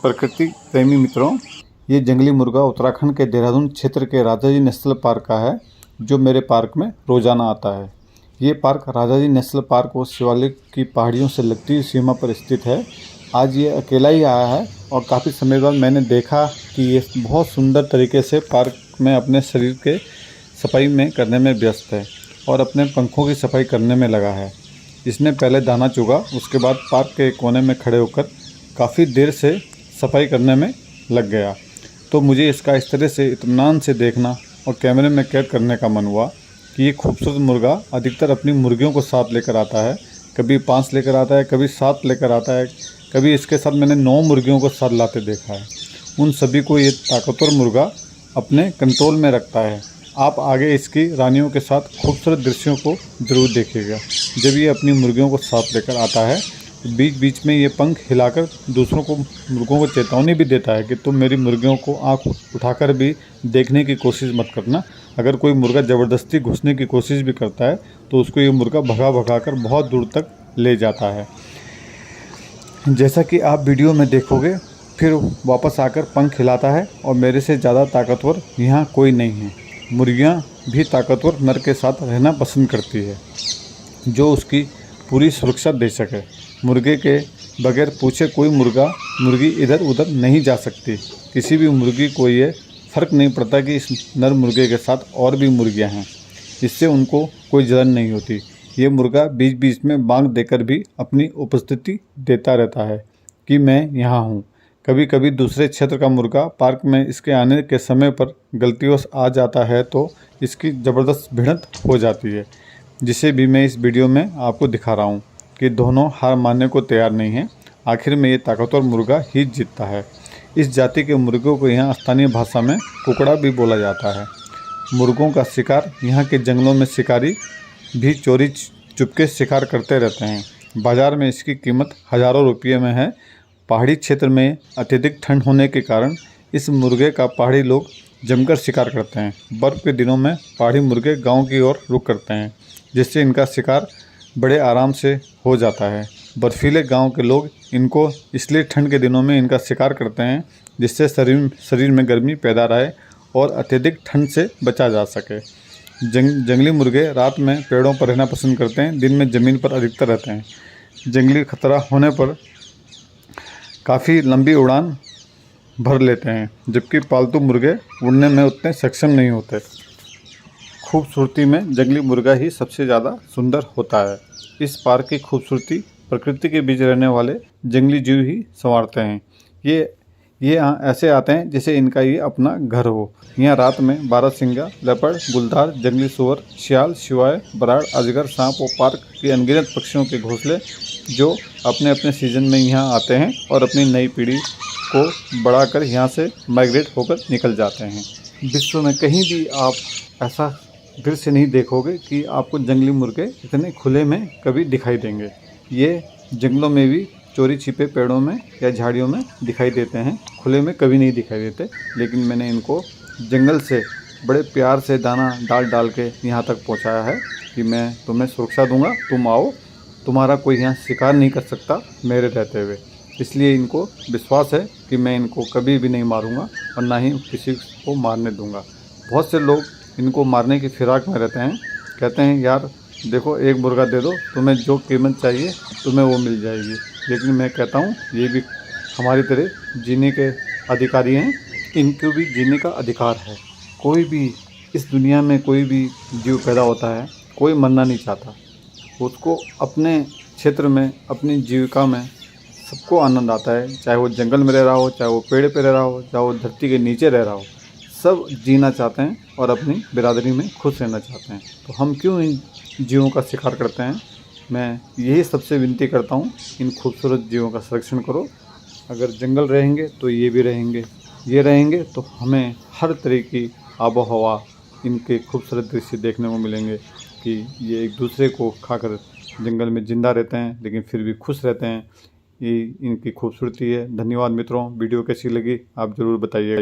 प्रकृति प्रेमी मित्रों, ये जंगली मुर्गा उत्तराखंड के देहरादून क्षेत्र के राजाजी नेशनल पार्क का है, जो मेरे पार्क में रोज़ाना आता है। ये पार्क राजाजी नेशनल पार्क और शिवालिक की पहाड़ियों से लगती सीमा पर स्थित है। आज ये अकेला ही आया है और काफ़ी समय बाद मैंने देखा कि ये बहुत सुंदर तरीके से पार्क में अपने शरीर के सफाई में करने में व्यस्त है और अपने पंखों की सफाई करने में लगा है। इसने पहले दाना चुगा, उसके बाद पार्क के कोने में खड़े होकर काफ़ी देर से सफाई करने में लग गया। तो मुझे इसका इस तरह से इत्मीनान से देखना और कैमरे में कैद करने का मन हुआ कि ये खूबसूरत मुर्गा अधिकतर अपनी मुर्गियों को साथ लेकर आता है। कभी 5 लेकर आता है, कभी 7 लेकर आता है, कभी इसके साथ मैंने 9 मुर्गियों को साथ लाते देखा है। उन सभी को ये ताकतवर मुर्गा अपने कंट्रोल में रखता है। आप आगे इसकी रानियों के साथ खूबसूरत दृश्यों को ज़रूर देखिएगा। जब ये अपनी मुर्गियों को साथ लेकर आता है तो बीच बीच में ये पंख हिलाकर दूसरों को मुर्गों को चेतावनी भी देता है कि तुम मेरी मुर्गियों को आँख उठाकर भी देखने की कोशिश मत करना। अगर कोई मुर्गा ज़बरदस्ती घुसने की कोशिश भी करता है तो उसको ये मुर्गा भगा भगा कर बहुत दूर तक ले जाता है। जैसा कि आप वीडियो में देखोगे, फिर वापस आकर पंख हिलाता है और मेरे से ज़्यादा ताकतवर यहाँ कोई नहीं है। मुर्गियाँ भी ताकतवर नर के साथ रहना पसंद करती है, जो उसकी पूरी सुरक्षा दे सके। मुर्गे के बगैर पूछे कोई मुर्गी इधर उधर नहीं जा सकती। किसी भी मुर्गी को ये फ़र्क नहीं पड़ता कि इस नर मुर्गे के साथ और भी मुर्गियाँ हैं, इससे उनको कोई जलन नहीं होती। ये मुर्गा बीच बीच में बांग देकर भी अपनी उपस्थिति देता रहता है कि मैं यहाँ हूँ। कभी कभी दूसरे क्षेत्र का मुर्गा पार्क में इसके आने के समय पर गलतीवश आ जाता है तो इसकी ज़बरदस्त भिड़ंत हो जाती है, जिसे भी मैं इस वीडियो में आपको दिखा रहा हूँ कि दोनों हार मानने को तैयार नहीं हैं। आखिर में ये ताकतवर मुर्गा ही जीतता है। इस जाति के मुर्गों को यहाँ स्थानीय भाषा में कुकड़ा भी बोला जाता है। मुर्गों का शिकार यहाँ के जंगलों में शिकारी भी चोरी चुपके शिकार करते रहते हैं। बाज़ार में इसकी कीमत हज़ारों रुपये में है। पहाड़ी क्षेत्र में अत्यधिक ठंड होने के कारण इस मुर्गे का पहाड़ी लोग जमकर शिकार करते हैं। बर्फ़ के दिनों में पहाड़ी मुर्गे गांव की ओर रुख करते हैं, जिससे इनका शिकार बड़े आराम से हो जाता है। बर्फीले गांव के लोग इनको इसलिए ठंड के दिनों में इनका शिकार करते हैं, जिससे शरीर में गर्मी पैदा रहे और अत्यधिक ठंड से बचा जा सके। जंगली मुर्गे रात में पेड़ों पर रहना पसंद करते हैं, दिन में ज़मीन पर अधिकतर रहते हैं। जंगली खतरा होने पर काफ़ी लंबी उड़ान भर लेते हैं, जबकि पालतू मुर्गे उड़ने में उतने सक्षम नहीं होते। खूबसूरती में जंगली मुर्गा ही सबसे ज़्यादा सुंदर होता है। इस पार्क की खूबसूरती प्रकृति के बीच रहने वाले जंगली जीव ही संवारते हैं। ये ऐसे आते हैं जैसे इनका ये अपना घर हो। यहाँ रात में बारहसिंगा, लेपर्ड, गुलदार, जंगली सुअर, सियाल, शिवाय, बराड़, अजगर, सांप और पार्क के अनगिनत पक्षियों के घोंसले जो अपने अपने सीजन में यहाँ आते हैं और अपनी नई पीढ़ी को बढ़ाकर यहाँ से माइग्रेट होकर निकल जाते हैं। विश्व में कहीं भी आप ऐसा दृश्य नहीं देखोगे कि आपको जंगली मुर्गे इतने खुले में कभी दिखाई देंगे। ये जंगलों में भी चोरी छिपे पेड़ों में या झाड़ियों में दिखाई देते हैं, खुले में कभी नहीं दिखाई देते। लेकिन मैंने इनको जंगल से बड़े प्यार से दाना डाल डाल के यहाँ तक पहुँचाया है कि मैं तुम्हें सुरक्षा दूंगा, तुम आओ, तुम्हारा कोई यहाँ शिकार नहीं कर सकता मेरे रहते हुए। इसलिए इनको विश्वास है कि मैं इनको कभी भी नहीं मारूंगा और ना ही किसी को मारने दूंगा। बहुत से लोग इनको मारने की फिराक में रहते हैं, कहते हैं यार देखो एक मुर्गा दे दो, तुम्हें जो कीमत चाहिए तुम्हें वो मिल जाएगी। लेकिन मैं कहता हूँ ये भी हमारी तरह जीने के अधिकारी हैं, इनको भी जीने का अधिकार है। कोई भी इस दुनिया में कोई भी जीव पैदा होता है, कोई मरना नहीं चाहता। उसको अपने क्षेत्र में, अपनी जीविका में सबको आनंद आता है, चाहे वो जंगल में रह रहा हो, चाहे वो पेड़ पे रह रहा हो, चाहे वो धरती के नीचे रह रहा हो। सब जीना चाहते हैं और अपनी बिरादरी में खुश रहना चाहते हैं। तो हम क्यों इन जीवों का शिकार करते हैं? मैं यही सबसे विनती करता हूँ, इन खूबसूरत जीवों का संरक्षण करो। अगर जंगल रहेंगे तो ये भी रहेंगे, ये रहेंगे तो हमें हर तरह की आबो हवा, इनके खूबसूरत दृश्य देखने को मिलेंगे कि ये एक दूसरे को खाकर जंगल में ज़िंदा रहते हैं लेकिन फिर भी खुश रहते हैं। ये इनकी खूबसूरती है। धन्यवाद मित्रों, वीडियो कैसी लगी आप ज़रूर बताइएगा।